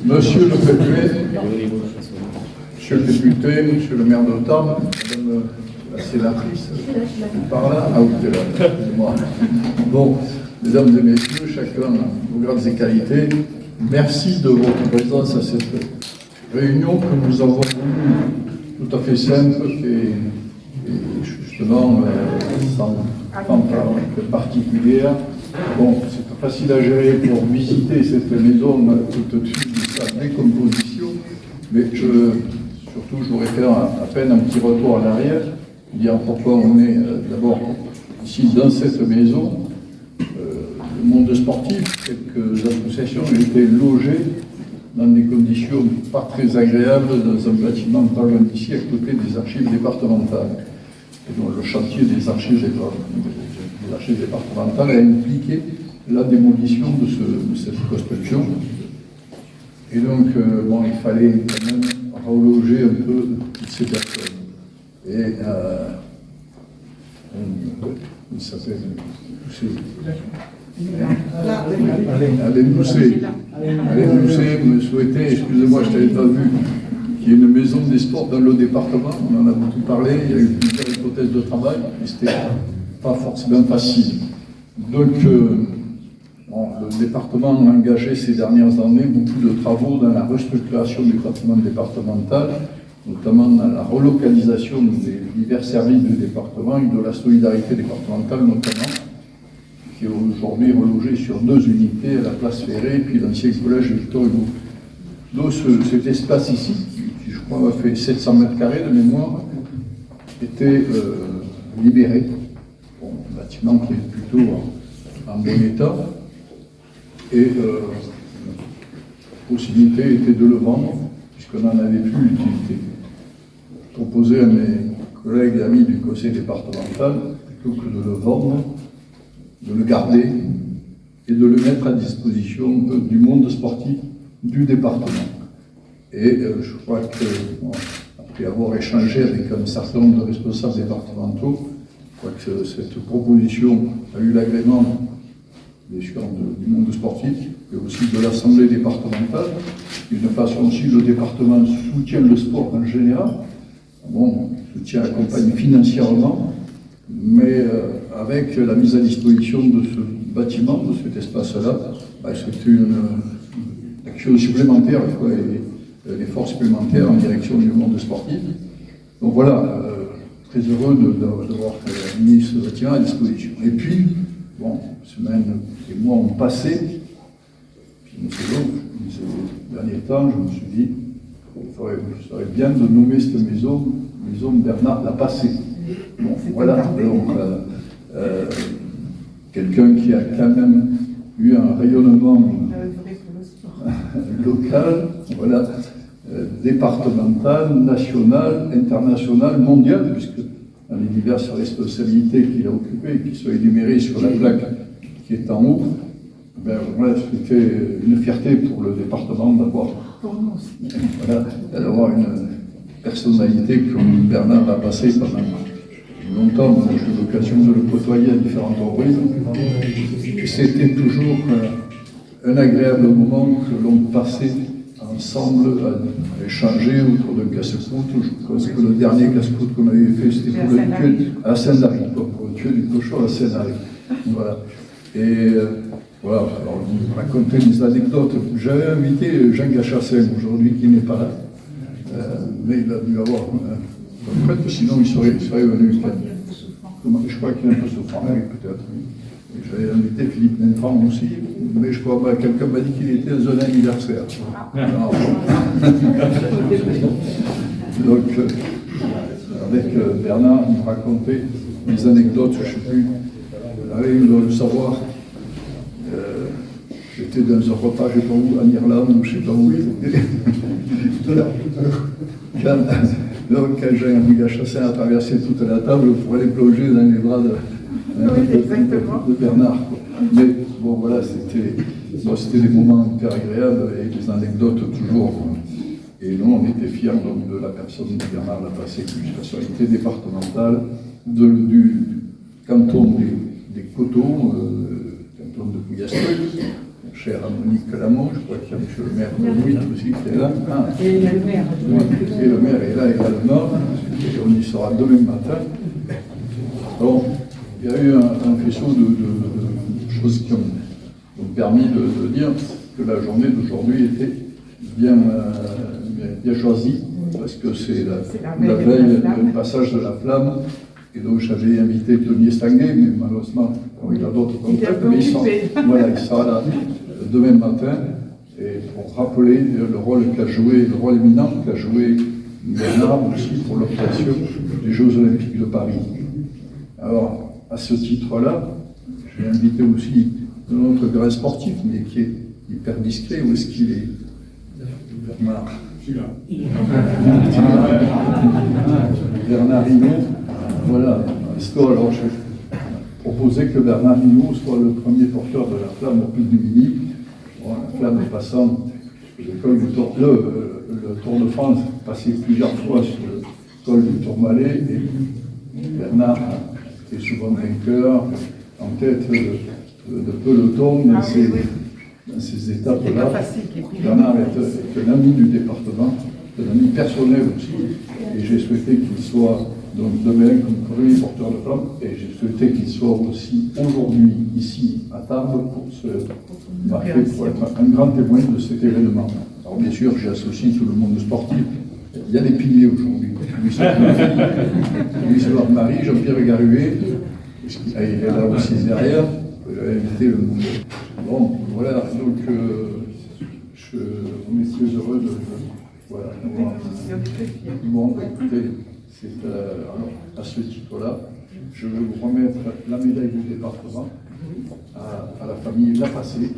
Monsieur le préfet, monsieur le député, monsieur le maire de Tarbes, madame la sénatrice, par là, ah oui, là, excusez-moi. Bon, mesdames et messieurs, chacun vos grades et qualités, merci de votre présence à cette réunion que nous avons voulu tout à fait simple et justement sans particulière. Bon, c'est facile à gérer pour visiter cette maison toute de suite de sa décomposition, mais surtout je voudrais faire à peine un petit retour en arrière, dire pourquoi on est d'abord ici dans cette maison. Le monde sportif, quelques associations ont été logées dans des conditions pas très agréables dans un bâtiment pas loin d'ici, à côté des archives départementales. Et donc le chantier des archives départementales a impliqué la démolition de cette construction. Et donc, bon, il fallait quand même reloger un peu toutes ces personnes. Et il s'appelle Alain Doucet me souhaitait, excusez-moi, je ne t'avais pas vu, qu'il y ait une maison des sports dans le département. On en a beaucoup parlé, il y a eu plusieurs hypothèses de travail, mais ce n'était pas forcément facile. Donc, le département a engagé ces dernières années beaucoup de travaux dans la restructuration du bâtiment départemental, notamment dans la relocalisation des divers services du département et de la solidarité départementale notamment, qui est aujourd'hui relogé sur 2 unités, à la place Ferré et puis l'ancien collège Victor Hugo. Donc cet espace ici, qui je crois a fait 700 mètres carrés de mémoire, était libéré. Bon, un bâtiment qui est plutôt en bon état. Et la possibilité était de le vendre, puisqu'on n'en avait plus l'utilité. Proposer à mes collègues et amis du conseil départemental, plutôt que de le vendre, de le garder et de le mettre à disposition du monde sportif du département. Et je crois que, bon, après avoir échangé avec un certain nombre de responsables départementaux, je crois que cette proposition a eu l'agrément, bien sûr, du monde sportif, et aussi de l'Assemblée départementale. D'une façon aussi, le département soutient le sport en général. Bon, soutient, accompagne financièrement, mais avec la mise à disposition de ce bâtiment, de cet espace-là, c'était une action supplémentaire, et l'effort supplémentaire en direction du monde sportif. Donc voilà, très heureux d'avoir mis ce bâtiment à disposition. Et puis, bon, semaines et mois ont passé, puis ces derniers temps, je me suis dit, il serait bien de nommer cette maison Bernard Lapassé. Bon, voilà, donc quelqu'un qui a quand même eu un rayonnement local, voilà, départemental, national, international, mondial, puisque dans les diverses responsabilités qu'il a occupées, qui sont énumérées sur la plaque qui est en haut, ben, voilà, c'était une fierté pour le département d'avoir une personnalité comme Bernard Lapassé pendant longtemps. Moi, j'ai eu l'occasion de le côtoyer à différentes reprises. Et c'était toujours un agréable moment que l'on passait ensemble à échanger autour d'un casse-croûte. Je pense que le dernier casse-croûte qu'on avait fait, c'était pour le tuer à Saint-Lary, pour le tuer du cochon à Saint-Lary. Voilà. Et voilà, alors vous racontez des anecdotes. J'avais invité Jean Gachassin aujourd'hui, qui n'est pas là, mais il a dû avoir sinon il serait venu. Je crois qu'il est un peu souffrant, oui, peut-être. J'avais invité Philippe Nenfant aussi, mais je crois que quelqu'un m'a dit qu'il était dans un anniversaire. Alors, donc, avec Bernard, il me racontait des anecdotes, je ne sais plus, il doit le savoir. J'étais dans un repas, je ne sais pas où, en Irlande, ou je ne sais pas où. Donc, quand Jean Gachassin a traversé toute la table pour aller plonger dans les bras de Bernard. Mais bon, voilà, c'était des moments hyper agréables et des anecdotes toujours. Et nous, on était fiers donc, de la personne de Bernard Lapassé, qui est une personnalité départementale du canton des Coteaux, canton zone de Pouillastreux, cher à Monique Lamont, je crois qu'il y a M. le maire de Louis aussi qui est là. Ah. Et il y a le maire. Et le maire est là également, et on y sera demain matin. Alors, il y a eu un faisceau de choses qui ont permis de dire que la journée d'aujourd'hui était bien choisie, parce que c'est la veille du passage de la flamme, et donc j'avais invité Tony Estanguet, mais malheureusement, il a d'autres contacts, mais il sera là demain matin, et pour rappeler le rôle éminent qu'a joué Bernard aussi pour l'obtention des Jeux Olympiques de Paris. Alors, à ce titre-là, j'ai invité aussi un autre grand sportif, mais qui est hyper discret. Où est-ce qu'il est, Bernard? Bernard Hinault. Voilà. Alors, j'ai proposé que Bernard Hinault soit le premier porteur de la flamme au Pic du Midi. Bon, la flamme passant le Tour de France, passé plusieurs fois sur le col du Tourmalet, et Bernard est souvent vainqueur, en tête de peloton dans ces étapes-là. Bernard est un ami du département, un ami personnel aussi, et j'ai souhaité qu'il soit donc demain comme premier porteur de flamme, et j'ai souhaité qu'il soit aussi aujourd'hui ici à Tarbes pour se marquer, pour être un grand témoin de cet événement. Alors bien sûr, j'ai associé tout le monde sportif. Il y a des piliers aujourd'hui. Louis Marie, Jean-Pierre Garuet, il est là aussi derrière. J'avais invité le monde. Bon, voilà, donc on est très heureux de. Voilà. Bon, écoutez, c'est alors, à ce titre-là, je vais vous remettre la médaille du département à la famille Lapassé.